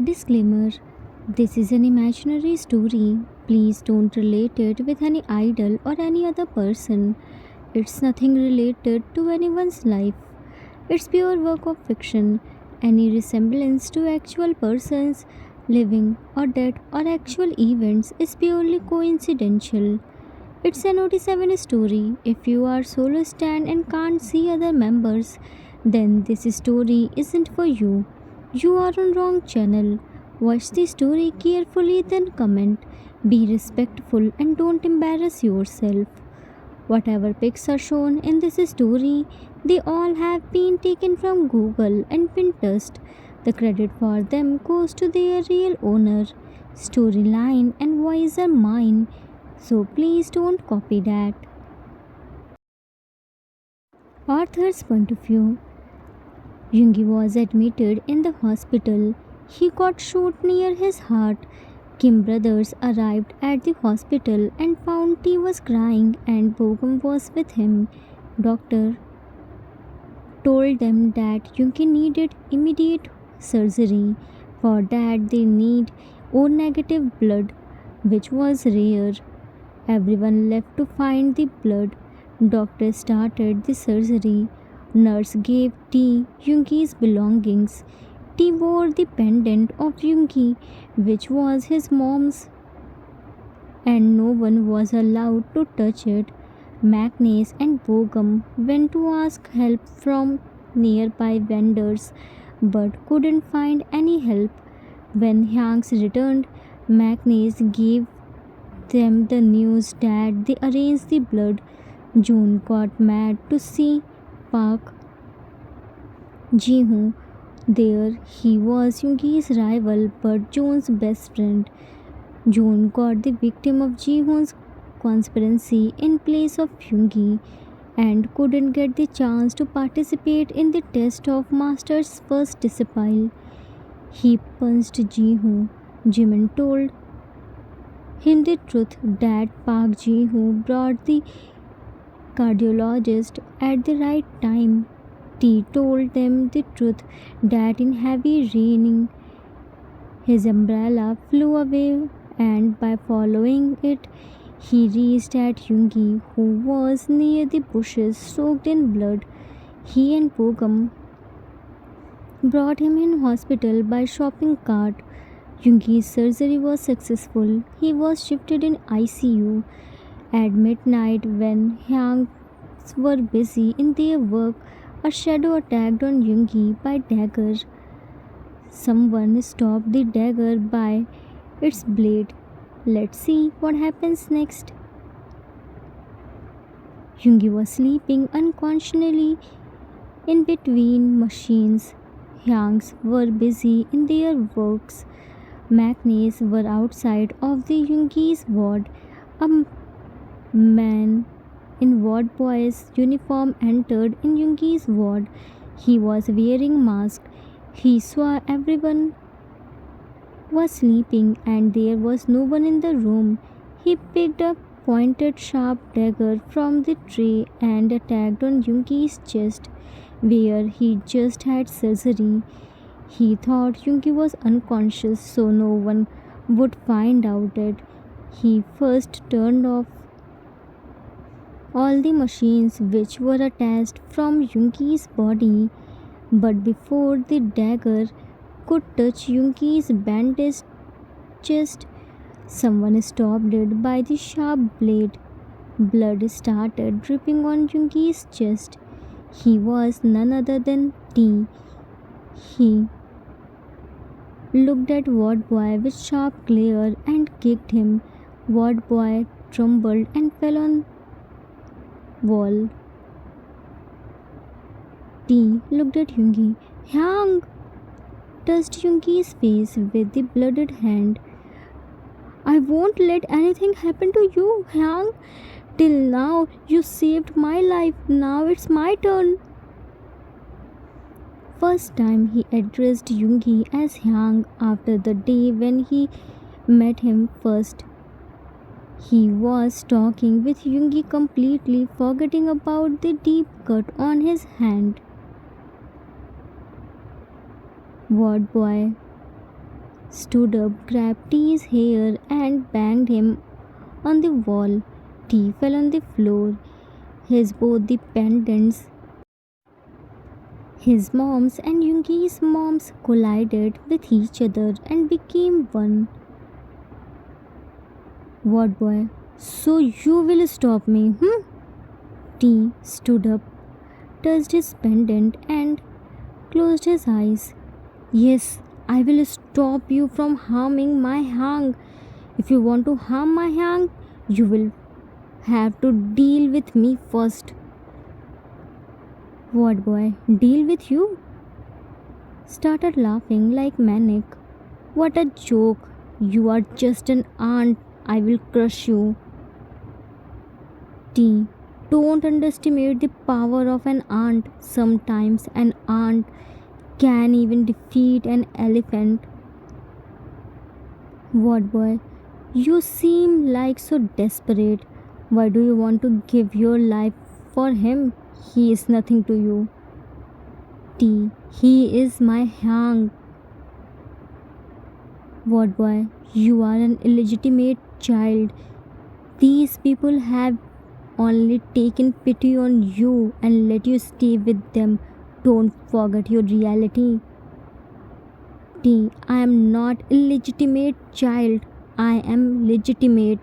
Disclaimer: this is an imaginary story. Please don't relate it with any idol or any other person. It's nothing related to anyone's life. It's pure work of fiction. Any resemblance to actual persons, living or dead, or actual events is purely coincidental. It's an OT7 story. If you are solo stand and can't see other members, then this story isn't for you. You are on wrong channel. Watch the story carefully, then comment. Be respectful and don't embarrass yourself. Whatever pics are shown in this story, they all have been taken from Google and Pinterest. The credit for them goes to their real owner. Storyline and voice are mine, so please don't copy that. Arthur's point of view. Yoongi was admitted in the hospital. He got shot near his heart. Kim brothers arrived at the hospital and found T was crying and Bogum was with him. Doctor told them that Yoongi needed immediate surgery. For that they need O negative blood, which was rare. Everyone left to find the blood. Doctor started the surgery. Nurse gave T Yoongi's belongings. T wore the pendant of Yoongi, which was his mom's, and no one was allowed to touch it. Magnus and Bogum went to ask help from nearby vendors but couldn't find any help. When Hanks returned, Magnus gave them the news that they arranged the blood. June got mad to see Park Ji-hoon there. He was Yoongi's rival but June's best friend. June got the victim of Ji-hoon's conspiracy in place of Yoongi and couldn't get the chance to participate in the test of Master's first disciple. He punched Ji-hoon. Jimin told him the truth that Park Ji-hoon brought the cardiologist at the right time. T told them the truth that in heavy raining his umbrella flew away, and by following it he reached at Yoongi, who was near the bushes soaked in blood. He and Bogum brought him in hospital by shopping cart. Yoongi's surgery was successful. He was shifted in ICU. At midnight, when Hyangs were busy in their work, a shadow attacked on Yoongi by dagger. Someone stopped the dagger by its blade. Let's see what happens next. Yoongi was sleeping unconsciously in between machines. Hyangs were busy in their works. Magnus were outside of the Yoongi's ward. A man in ward boy's uniform entered in Yoongi's ward. He was wearing mask. He saw everyone was sleeping and there was no one in the room. He picked up pointed sharp dagger from the tray and attacked on Yoongi's chest, where he just had surgery. He thought Yoongi was unconscious so no one would find out it. He first turned off all the machines which were attached from Yoongi's body, but before the dagger could touch Yoongi's bandaged chest, someone stopped it by the sharp blade. Blood started dripping on Yoongi's chest. He was none other than T. He looked at Ward Boy with sharp glare and kicked him. Ward Boy trembled and fell on wall. T looked at Yoongi. Hyang touched Yoongi's face with the blooded hand. I won't let anything happen to you, Hyang. Till now, you saved my life. Now it's my turn. First time he addressed Yoongi as Hyang after the day when he met him first. He was talking with Yoongi, completely forgetting about the deep cut on his hand. Ward Boy stood up, grabbed T's hair, and banged him on the wall. T fell on the floor. His both the pendants, his mom's and Yungi's moms collided with each other and became one. What boy? So you will stop me, hmm? T stood up, touched his pendant, and closed his eyes. Yes, I will stop you from harming my hang. If you want to harm my hang, you will have to deal with me first. What boy? Deal with you? Started laughing like maniac. What a joke. You are just an ant. I will crush you. T. Don't underestimate the power of an ant. Sometimes an ant can even defeat an elephant. What boy? You seem like so desperate. Why do you want to give your life for him? He is nothing to you. T. He is my hang. What boy? You are an illegitimate child. These people have only taken pity on you and let you stay with them. Don't forget your reality. T. I am not illegitimate child. I am legitimate.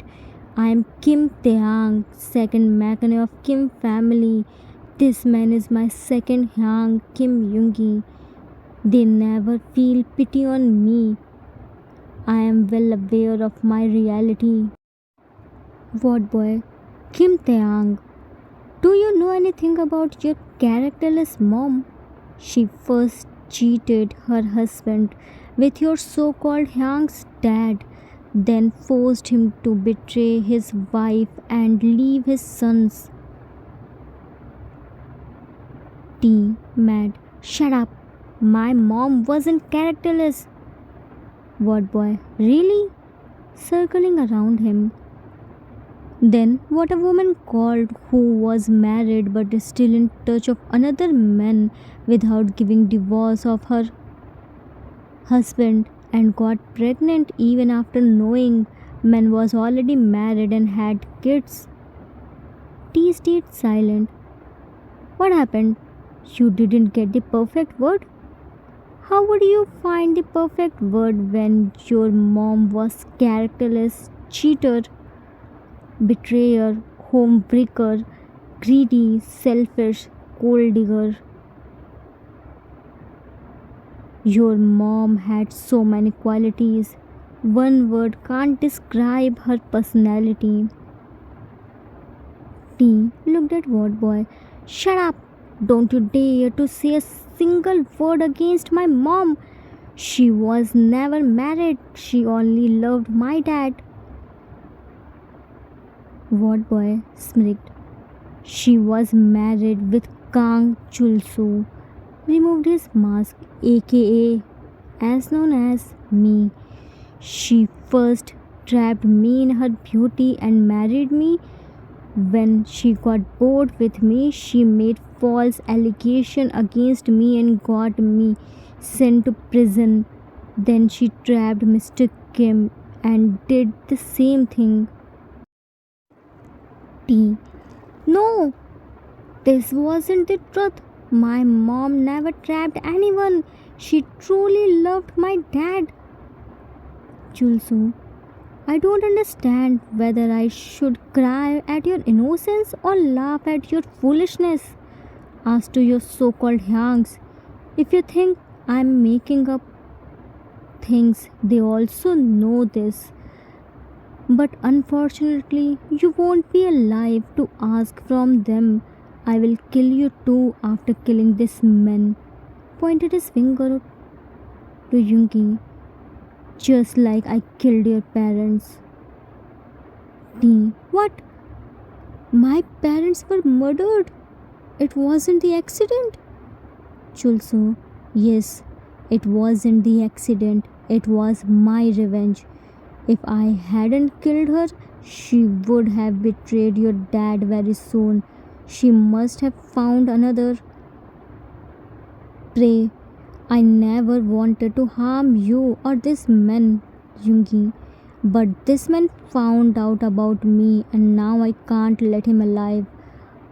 I am Kim Taeyang, second Maknae of Kim family. This man is my second Hyang, Kim Yoongi. They never feel pity on me. I am well aware of my reality. What boy? Kim Taeyang. Do you know anything about your characterless mom? She first cheated her husband with your so called Hyang's dad, then forced him to betray his wife and leave his sons. T. Mad. Shut up. My mom wasn't characterless. What boy? Really? Circling around him. Then what a woman called who was married but still in touch of another man without giving divorce of her husband and got pregnant even after knowing man was already married and had kids. T stayed silent. What happened? You didn't get the perfect word? How would you find the perfect word when your mom was characterless, cheater, betrayer, homebreaker, greedy, selfish, gold digger? Your mom had so many qualities. One word can't describe her personality. T looked at What Boy. Shut up! Don't you dare to say a single word against my mom. She was never married. She only loved my dad. What Boy smirked. She was married with Kang Chulsu. Removed his mask, aka as known as me. She first trapped me in her beauty and married me. When she got bored with me, she made false allegation against me and got me sent to prison. Then she trapped Mr. Kim and did the same thing. T. No, this wasn't the truth. My mom never trapped anyone. She truly loved my dad. Chulsu. I don't understand whether I should cry at your innocence or laugh at your foolishness. As to your so called Hyangs, if you think I'm making up things, they also know this. But unfortunately, you won't be alive to ask from them. I will kill you too after killing this man. Pointed his finger to Yungi, just like I killed your parents. T. What? My parents were murdered. It wasn't the accident. Chulsu. Yes, it wasn't the accident. It was my revenge. If I hadn't killed her, she would have betrayed your dad very soon. She must have found another prey. I never wanted to harm you or this man, Yungi. But this man found out about me and now I can't let him alive.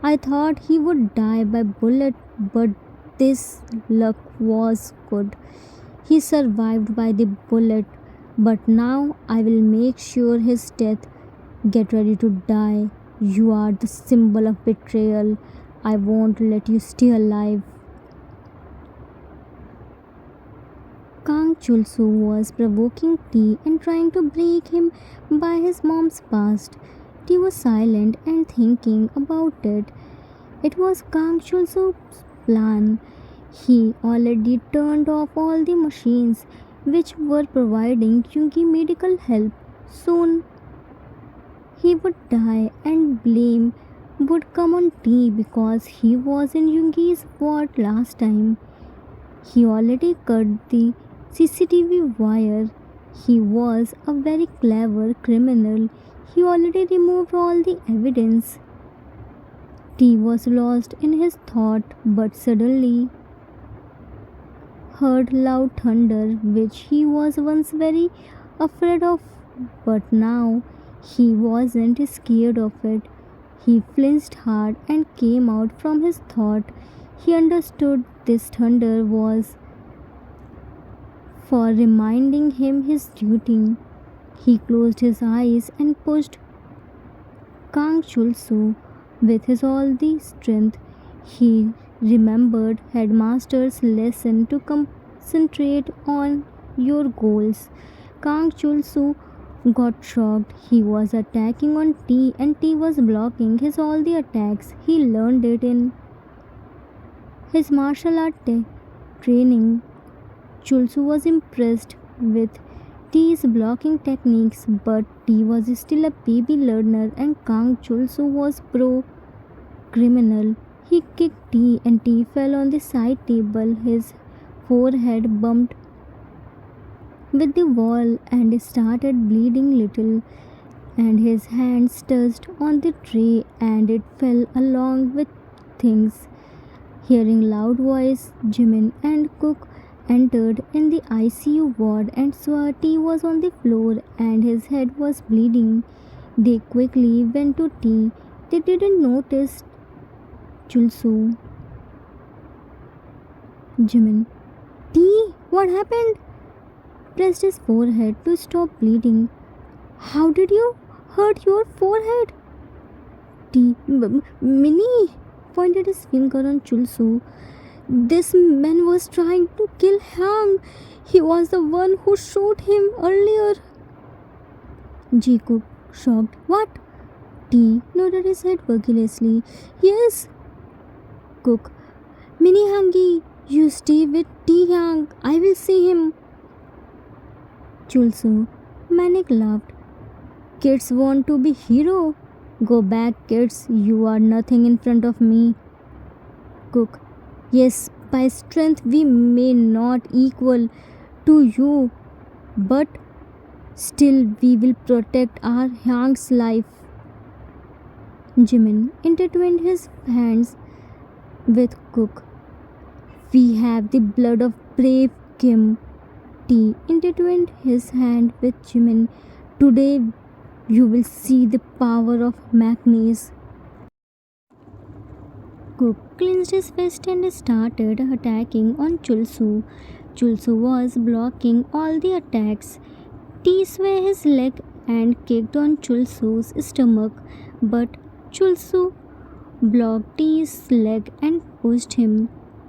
I thought he would die by bullet, but this luck was good. He survived by the bullet, but now I will make sure his death. Get ready to die. You are the symbol of betrayal. I won't let you stay alive. Kang Chulsu was provoking T and trying to break him by his mom's past. T was silent and thinking about it. It was Kang Chulsu's plan. He already turned off all the machines which were providing Kyunki medical help. Soon he would die and blame would come on T because he was in Yungi's ward last time. He already cut the CCTV wire. He was a very clever criminal. He already removed all the evidence. T was lost in his thought but suddenly heard loud thunder which he was once very afraid of, but now he wasn't scared of it. He flinched hard and came out from his thought. He understood this thunder was for reminding him his duty. He closed his eyes and pushed Kang Chulsu with his all the strength. He remembered headmaster's lesson to concentrate on your goals. Kang Chulsu got shocked. He was attacking on T and T was blocking his all the attacks. He learned it in his martial art training. Chulsu was impressed with T's blocking techniques, but T was still a baby learner and Kang Chulsu was pro criminal. He kicked T and T fell on the side table. His forehead bumped with the wall and started bleeding little, and his hands touched on the tray and it fell along with things. Hearing loud voice, Jimin and Cook entered in the ICU ward and saw T was on the floor and his head was bleeding. They quickly went to T. They didn't notice Chulsu. Jimin, T, what happened? Pressed his forehead to stop bleeding. How did you hurt your forehead? T, Minnie pointed his finger on Chulsu. This man was trying to kill Hang. He was the one who shot him earlier. Jacob, shocked. What? T nodded his head vigorously. Yes. Cook, Mini Hangi, you stay with T Hang. I will see him. Chulsu, Manik laughed. Kids want to be hero. Go back, kids. You are nothing in front of me. Cook, yes, by strength we may not equal to you, but still we will protect our Hang's life. Jimin intertwined his hands with Cook. We have the blood of brave Kim. T intertwined his hand with Jimin. Today you will see the power of Magnus. Cook clenched his fist and started attacking on Chulsu. Chulsu was blocking all the attacks. T swayed his leg and kicked on Chulsu's stomach, but Chulsu blocked T's leg and pushed him.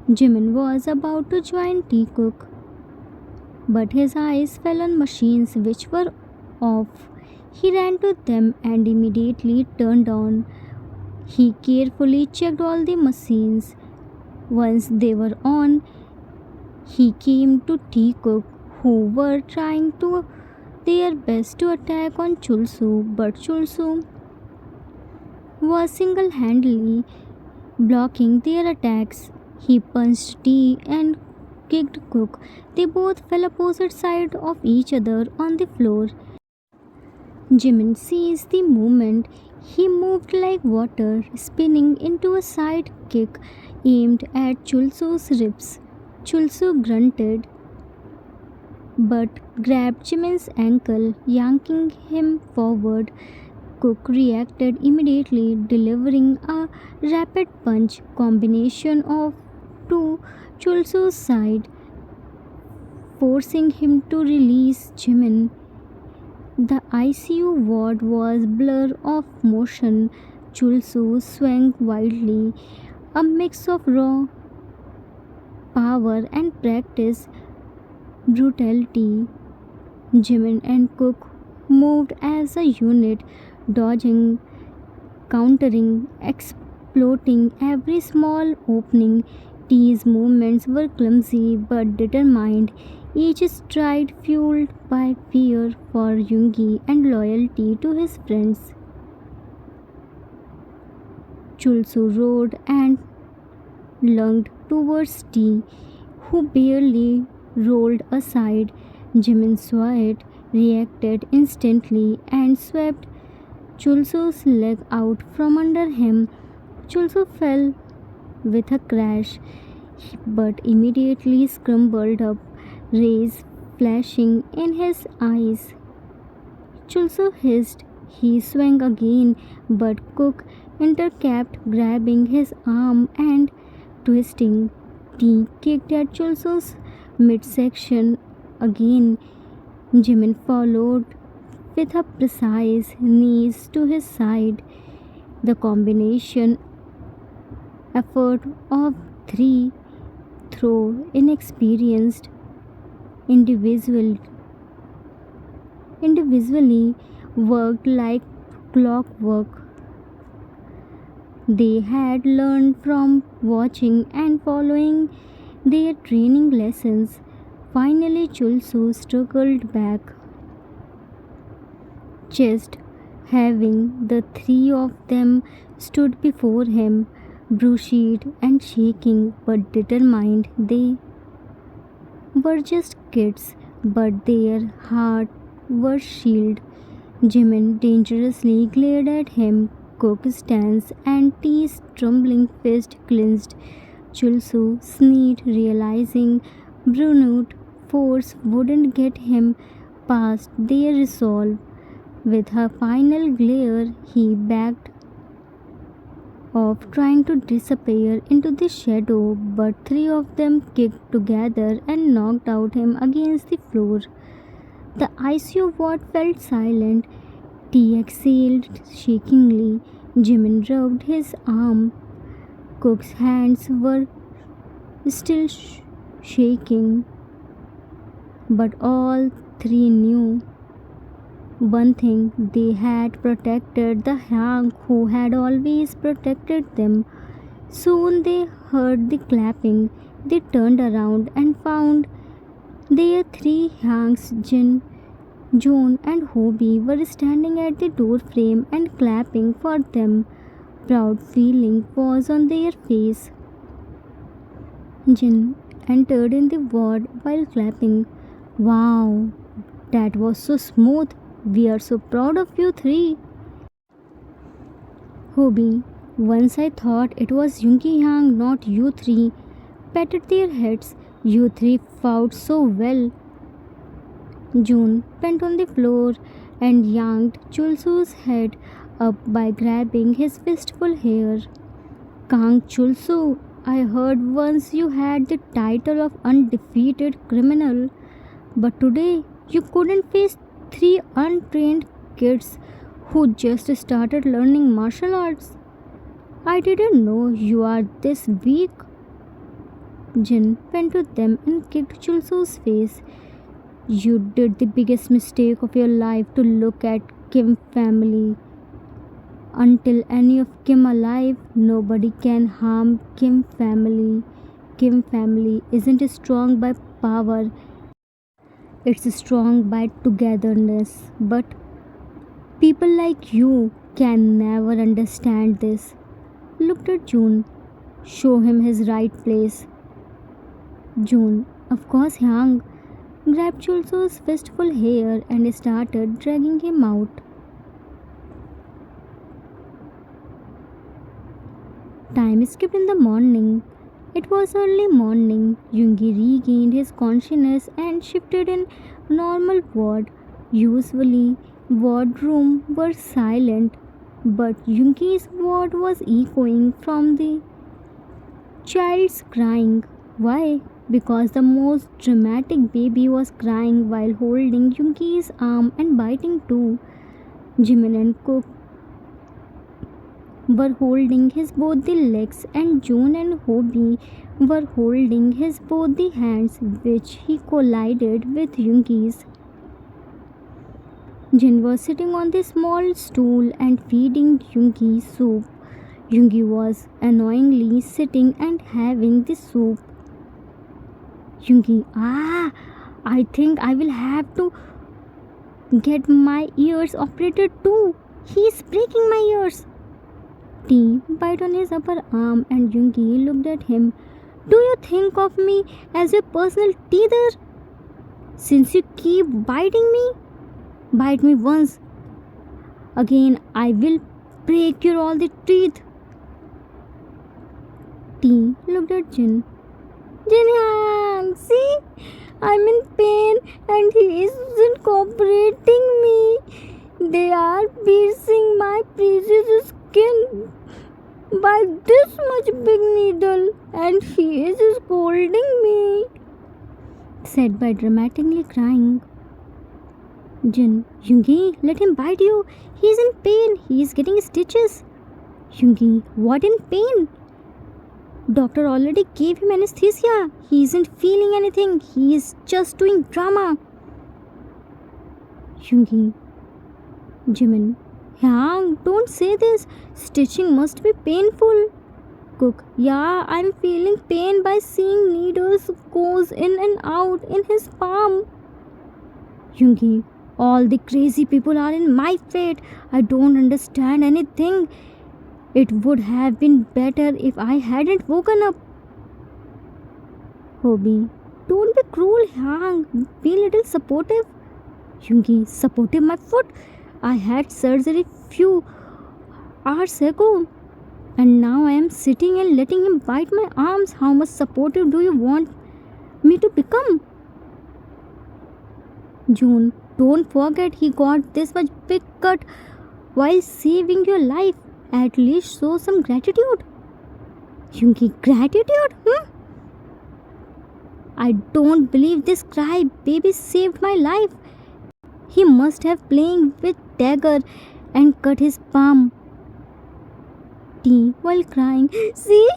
Jimin was about to join T Cook, but his eyes fell on machines which were off. He ran to them and immediately turned on. He carefully checked all the machines. Once they were on, he came to T Cook, who were trying to their best to attack on Chulsu, but Chulsu was single-handedly blocking their attacks. He punched T and kicked Cook. They both fell opposite sides of each other on the floor. Jimin seized the moment. He moved like water, spinning into a side kick aimed at Chulsu's ribs. Chulsu grunted but grabbed Jimin's ankle, yanking him forward. Cook reacted immediately, delivering a rapid punch combination of to Chulsu's side, forcing him to release Jimin. The ICU ward was blur of motion. Chulsu swung wildly, a mix of raw power and practice brutality. Jimin and Cook moved as a unit, dodging, countering, exploiting every small opening. These movements were clumsy but determined, each stride fueled by fear for Yoongi and loyalty to his friends. Chulsu roared and lunged towards T, who barely rolled aside. Jimin saw it, reacted instantly, and swept Chulsu's leg out from under him. Chulsu fell with a crash, but immediately scrambled up, rays flashing in his eyes. Chulsu hissed. He swung again, but Cook intercapped, grabbing his arm and twisting. T kicked at Chulsu's midsection again. Jimin followed with a precise knees to his side. The combination effort of three, through inexperienced individual individually worked like clockwork. They had learned from watching and following their training lessons. Finally, Chulsu struggled back, chest having. The three of them stood before him, bruised and shaking but determined. They were just kids, but their hearts were shielded. Jimin dangerously glared at him, Cook's stance and T's trembling fist clenched. Chulsu sneered, realizing brute force wouldn't get him past their resolve. With a final glare, he backed off, trying to disappear into the shadow, but three of them kicked together and knocked out him against the floor. The ICU ward felt silent. T exhaled shakingly. Jimin rubbed his arm. Cook's hands were still shaking, but all three knew one thing: they had protected the Hyang who had always protected them. Soon they heard the clapping. They turned around and found their three Hyangs, Jin, Joon, and Hobie, were standing at the doorframe and clapping for them. Proud feeling was on their face. Jin entered in the ward while clapping. Wow, that was so smooth. We are so proud of you three. Hobie, once I thought it was Yoongi Hyang, not you three. Patted their heads. You three fought so well. June bent on the floor and yanked Chulsu's head up by grabbing his fistful hair. Kang Chulsu, I heard once you had the title of undefeated criminal, but today you couldn't face three untrained kids who just started learning martial arts. I didn't know you are this weak. Jin went to them and kicked Chulsu's face. You did the biggest mistake of your life to look at Kim family. Until any of Kim alive, nobody can harm Kim family. Kim family isn't strong by power, it's strong by togetherness. But people like you can never understand this. Looked at June. Show him his right place. June, of course, Hyang, grabbed Chulso's fistful hair and started dragging him out. Time skipped in the morning. It was early morning. Yoongi regained his consciousness and shifted in normal ward. Usually, wardroom were silent, but Yoongi's ward was echoing from the child's crying. Why? Because the most dramatic baby was crying while holding Yoongi's arm and biting too. Jimin and Cook were holding his both the legs, and June and Hobie were holding his both the hands, which he collided with Yoongi's. Jin was sitting on the small stool and feeding Yoongi soup. Yoongi was annoyingly sitting and having the soup. Yoongi, I think I will have to get my ears operated too. He's breaking my ears. T bit on his upper arm and Yoongi looked at him. Do you think of me as your personal teether? Since you keep biting me, bite me once. Again, I will break your all the teeth. T looked at Jin. Jin Yang, see? I'm in pain and he isn't cooperating me. They are piercing my precious skin by this much big needle and he is scolding me, said by dramatically crying. Jin, Yoongi, let him bite you. He's in pain. He is getting stitches. Yoongi, what in pain? Doctor already gave him anesthesia. He isn't feeling anything. He is just doing drama. Yoongi, Jimin, Yang, don't say this. Stitching must be painful. Cook, yeah, I'm feeling pain by seeing needles goes in and out in his palm. Yoongi, all the crazy people are in my fate. I don't understand anything. It would have been better if I hadn't woken up. Hobie, don't be cruel, Yang. Be a little supportive. Yoongi, supportive my foot? I had surgery few hours ago. And now I am sitting and letting him bite my arms. How much supportive do you want me to become? June, don't forget he got this much big cut while saving your life. At least show some gratitude. Yoongi, gratitude? I don't believe this cry baby saved my life. He must have playing with dagger and cut his palm. T while crying, see,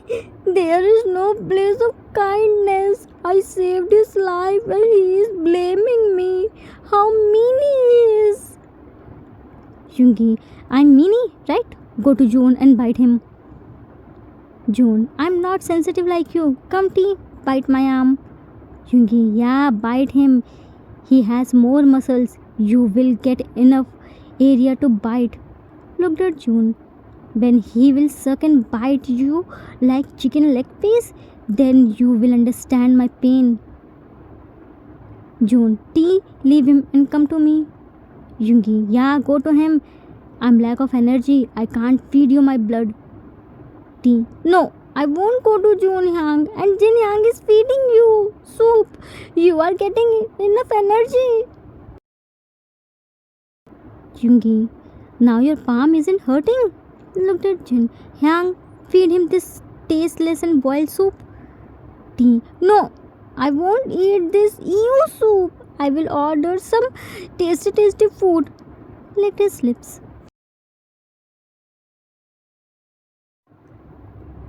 there is no place of kindness. I saved his life and he is blaming me. How mean he is. Yoongi, I'm meanie, right? Go to June and bite him. June, I'm not sensitive like you. Come T, bite my arm. Yoongi, yeah, bite him. He has more muscles. You will get enough area to bite. Looked at June. When he will suck and bite you like chicken leg piece, then you will understand my pain. June, T, leave him and come to me. Yoongi, yeah, go to him. I'm lack of energy. I can't feed you my blood. T, no, I won't go to Jun Yang and Jin Yang is feeding you soup. You are getting enough energy. Yoongi, now your palm isn't hurting? Looked at Jin. Yang, feed him this tasteless and boiled soup. T, no, I won't eat this ew soup. I will order some tasty food. Licked his lips.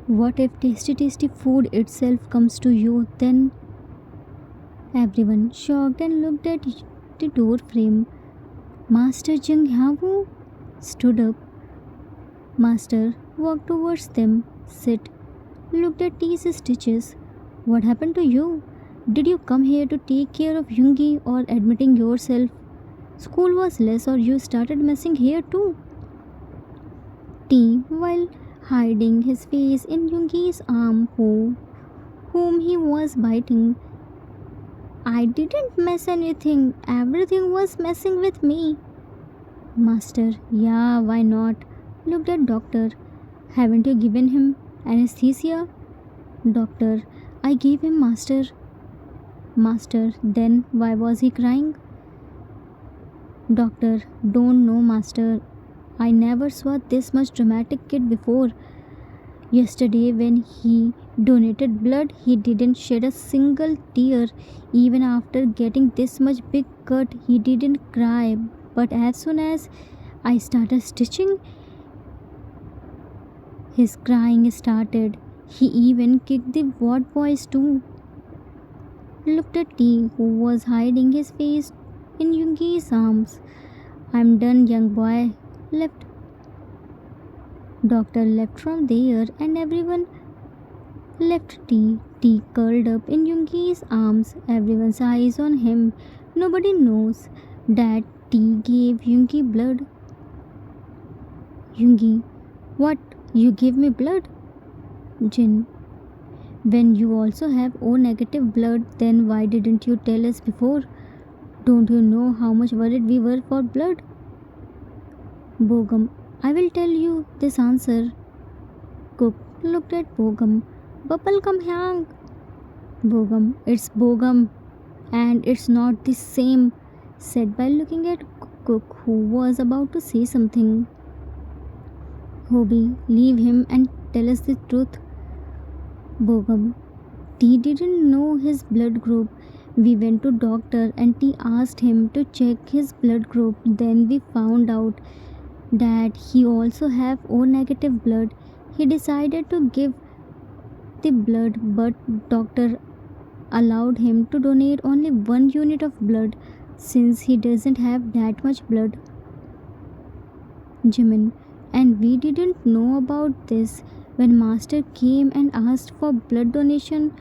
What if tasty food itself comes to you then? Everyone shocked and looked at the door frame. Master Jung Hyabu stood up. Master walked towards them, sit, looked at T's stitches. What happened to you? Did you come here to take care of Yoongi or admitting yourself? School was less or you started messing here too? T, while hiding his face in Yoongi's arm, whom he was biting. I didn't mess anything. Everything was messing with me. Master, yeah, why not? Looked at doctor. Haven't you given him anesthesia? Doctor, I gave him master. Master, then why was he crying? Doctor, don't know, master. I never saw this much dramatic kid before. Yesterday, when he donated blood, he didn't shed a single tear. Even after getting this much big cut, he didn't cry. But as soon as I started stitching, his crying started. He even kicked the ward boys too. Looked at T, who was hiding his face in Yungi's arms. I'm done, young boy. Left. Doctor left from there, and everyone left T. T curled up in Yungi's arms. Everyone's eyes on him. Nobody knows that T gave Yungi blood. Yungi, what? You gave me blood? Jin, when you also have O negative blood, then why didn't you tell us before? Don't you know how much worried we were for blood? Bogum, I will tell you this answer. Cook looked at Bogum. Bubblegum Hyang. Bogum, it's Bogum, and it's not the same, said by looking at Cook, who was about to say something. Hobie, leave him and tell us the truth. Bogum, T didn't know his blood group. We went to doctor and T asked him to check his blood group. Then we found out that he also have O negative blood. He decided to give the blood, but doctor allowed him to donate only 1 unit of blood since he doesn't have that much blood. Jimin, and we didn't know about this. When master came and asked for blood donation,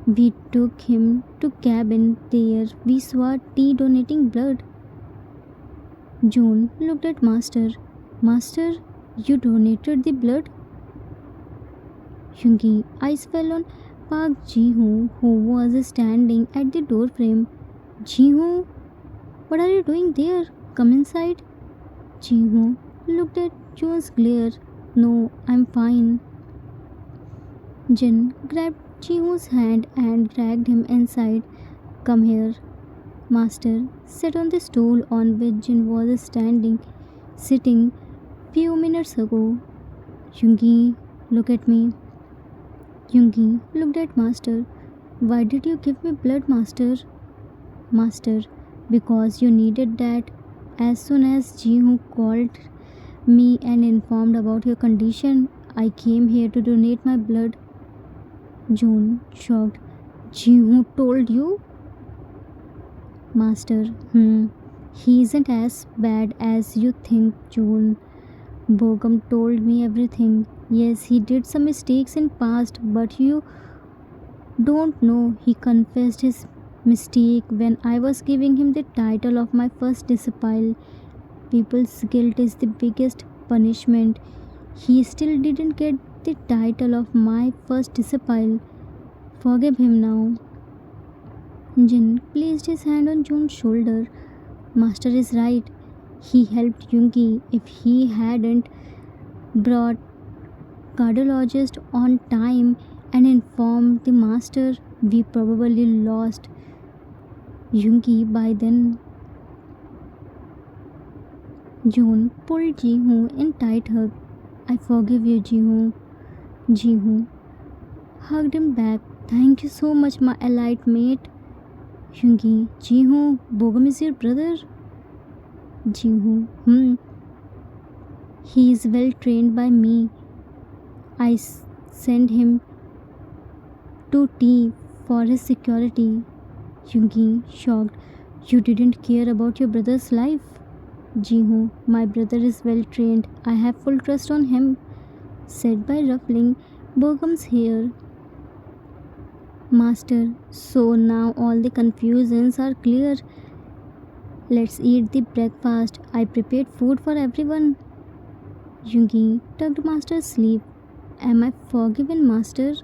we took him to cabin. There we saw T donating blood. June looked at master. Master, you donated the blood? Yungi eyes fell on Park Ji-hoo, who was standing at the doorframe. Ji-hoo, what are you doing there? Come inside. Ji-hoo looked at June's glare. No, I'm fine. Jin grabbed Ji-hoo's hand and dragged him inside. Come here. Master sat on the stool on which Jin was sitting few minutes ago. Yungi, look at me. Yungi looked at Master. Why did you give me blood, Master? Master, because you needed that. As soon as Ji-hoo called me and informed about your condition, I came here to donate my blood. June, shocked. Ji-hoo told you? Master, he isn't as bad as you think, June. Bogum told me everything. Yes, he did some mistakes in past, but you don't know. He confessed his mistake when I was giving him the title of my first disciple. People's guilt is the biggest punishment. He still didn't get the title of my first disciple. Forgive him now. Jin placed his hand on June's shoulder. Master is right. He helped Yungi. If he hadn't brought cardiologist on time and informed the master, we probably lost Yungi by then. June pulled Ji-hoo in tight hug. I forgive you, Ji-hoo. Ji-hoo hugged him back. Thank you so much, my allied mate. Yungi, Ji-hoo, Bogum is your brother? Ji-hoo, He is well trained by me. I sent him to T for his security. Yungi, shocked. You didn't care about your brother's life? Ji-hoo, my brother is well trained. I have full trust on him, said by ruffling Bogum's hair. Master, so now all the confusions are clear. Let's eat the breakfast. I prepared food for everyone. Yungi tugged Master's sleeve. Am I forgiven, Master?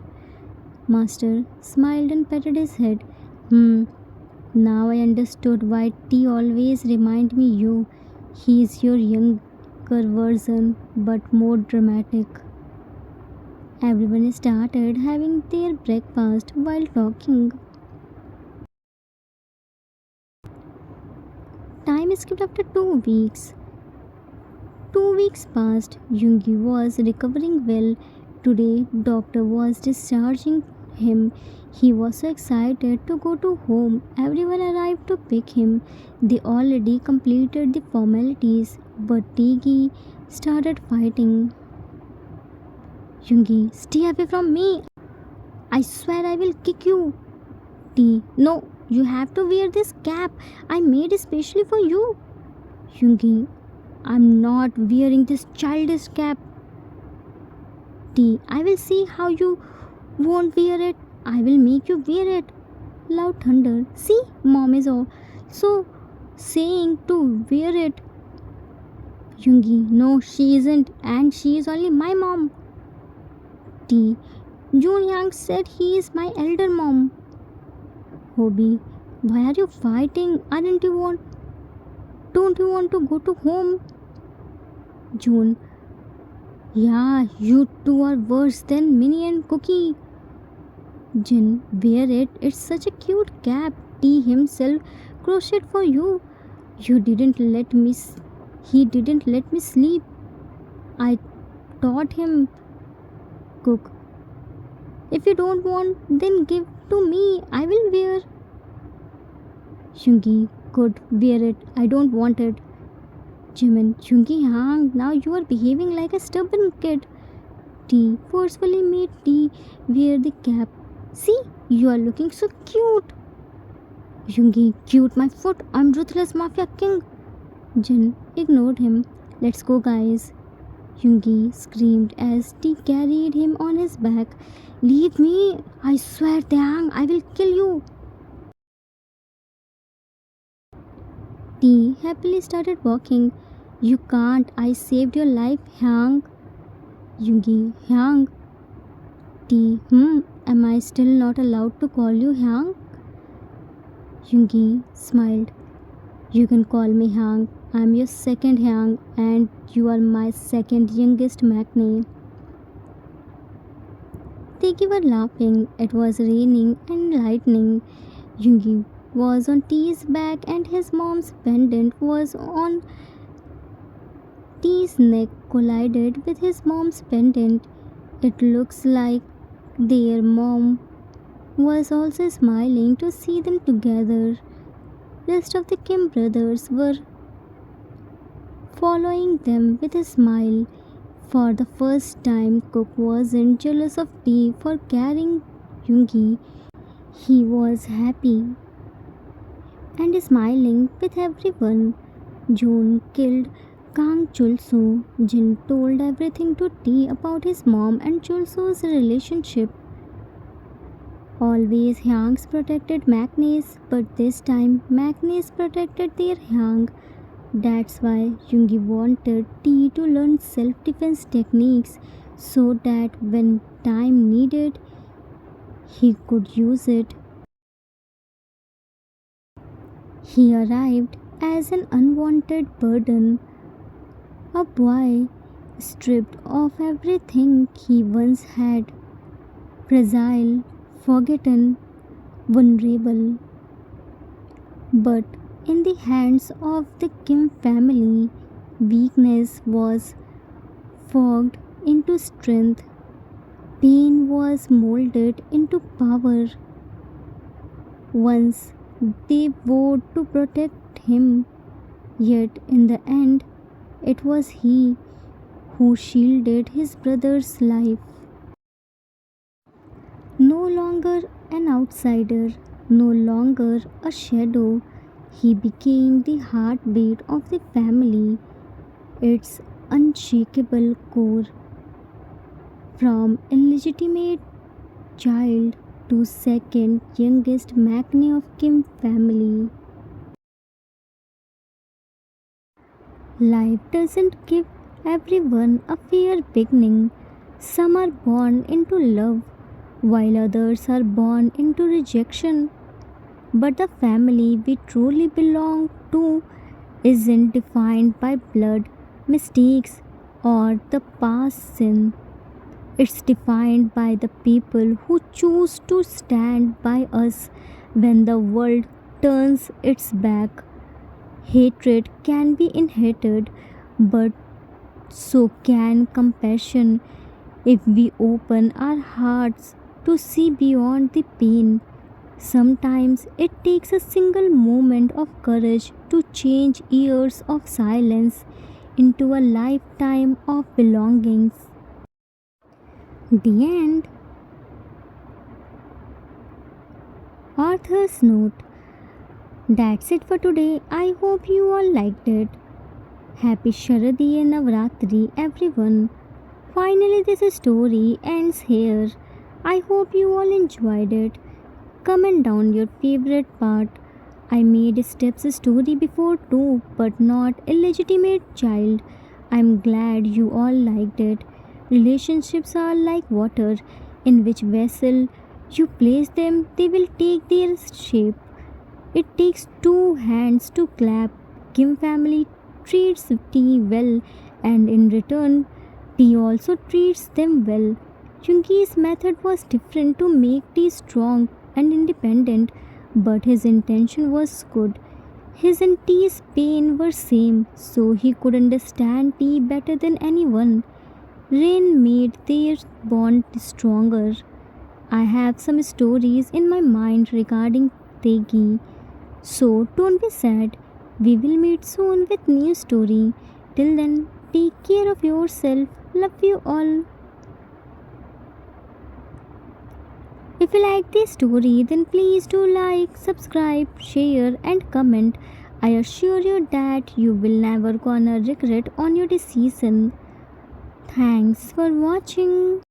Master smiled and patted his head. Now I understood why T always remind me you. He is your younger version, but more dramatic. Everyone started having their breakfast while talking. Time skipped after 2 weeks. 2 weeks passed. Yoongi was recovering well. Today, doctor was discharging him. He was so excited to go to home. Everyone arrived to pick him. They already completed the formalities, but Tigi started fighting. Yoongi, stay away from me. I swear I will kick you. T, no, you have to wear this cap I made especially for you. Yoongi, I'm not wearing this childish cap. T, I will see how you won't wear it. I will make you wear it. Loud thunder. See, mom is also saying to wear it. Yoongi, no, she isn't, and she is only my mom. T, Jun Yang said he is my elder mom. Hobie, why are you fighting? Don't you want to go to home? June, yeah, you two are worse than Minnie and Cookie. Jin, wear it. It's such a cute cap. T himself crocheted for you. You didn't let me. He didn't let me sleep. I taught him cook. If you don't want, then give to me. I will wear. Shungi, good. Wear it. I don't want it. Jimin, Shungi Hang, now you are behaving like a stubborn kid. T forcefully made T wear the cap. See, you are looking so cute. Yungi, cute my foot. I'm ruthless mafia king. Jin ignored him. Let's go, guys. Yungi screamed as T carried him on his back. Leave me. I swear, Dang, I will kill you. T happily started walking. You can't. I saved your life, Hyang. Yungi, Hyang. T, am I still not allowed to call you Hyang? Yungi smiled. You can call me Hyang. I'm your second Hyang and you are my second youngest maknae. They were laughing. It was raining and lightning. Yungi was on T's back and his mom's pendant was on T's neck collided with his mom's pendant. It looks like their mom was also smiling to see them together. Rest of the Kim brothers were following them with a smile. For the first time, Cook wasn't jealous of T for carrying Yoongi. He was happy and smiling with everyone. June killed Kang Chulsu. Jin told everything to T about his mom and Chulsu's relationship. Always Hyangs protected maknaes, but this time maknaes protected their Hyang. That's why Yoongi wanted T to learn self-defense techniques so that when time needed, he could use it. He arrived as an unwanted burden, a boy stripped of everything he once had, fragile, forgotten, vulnerable. But in the hands of the Kim family, weakness was forged into strength, pain was molded into power. Once they vowed to protect him, yet in the end, it was he who shielded his brother's life. No longer an outsider, no longer a shadow, he became the heartbeat of the family, its unshakable core. From illegitimate child to second youngest maknae of Kim family. Life doesn't give everyone a fair beginning. Some are born into love, while others are born into rejection. But the family we truly belong to isn't defined by blood, mistakes, or the past sin. It's defined by the people who choose to stand by us when the world turns its back. Hatred can be inherited, but so can compassion if we open our hearts to see beyond the pain. Sometimes it takes a single moment of courage to change years of silence into a lifetime of belongings. The end. Author's note. That's it for today. I hope you all liked it. Happy Sharadiya Navratri, everyone. Finally, this story ends here. I hope you all enjoyed it. Comment down your favorite part. I made Steps story before too, but not illegitimate child. I'm glad you all liked it. Relationships are like water. In which vessel you place them, they will take their shape. It takes two hands to clap. Kim family treats tea well, and in return, tea also treats them well. Chunki's method was different to make tea strong and independent, but his intention was good. His and Tea's pain were same, so he could understand tea better than anyone. Rain made their bond stronger. I have some stories in my mind regarding Tegi, so don't be sad. We will meet soon with new story. Till then, take care of yourself. Love you all. If you like this story, then please do like, subscribe, share, and comment. I assure you that you will never gonna regret on your decision. Thanks for watching.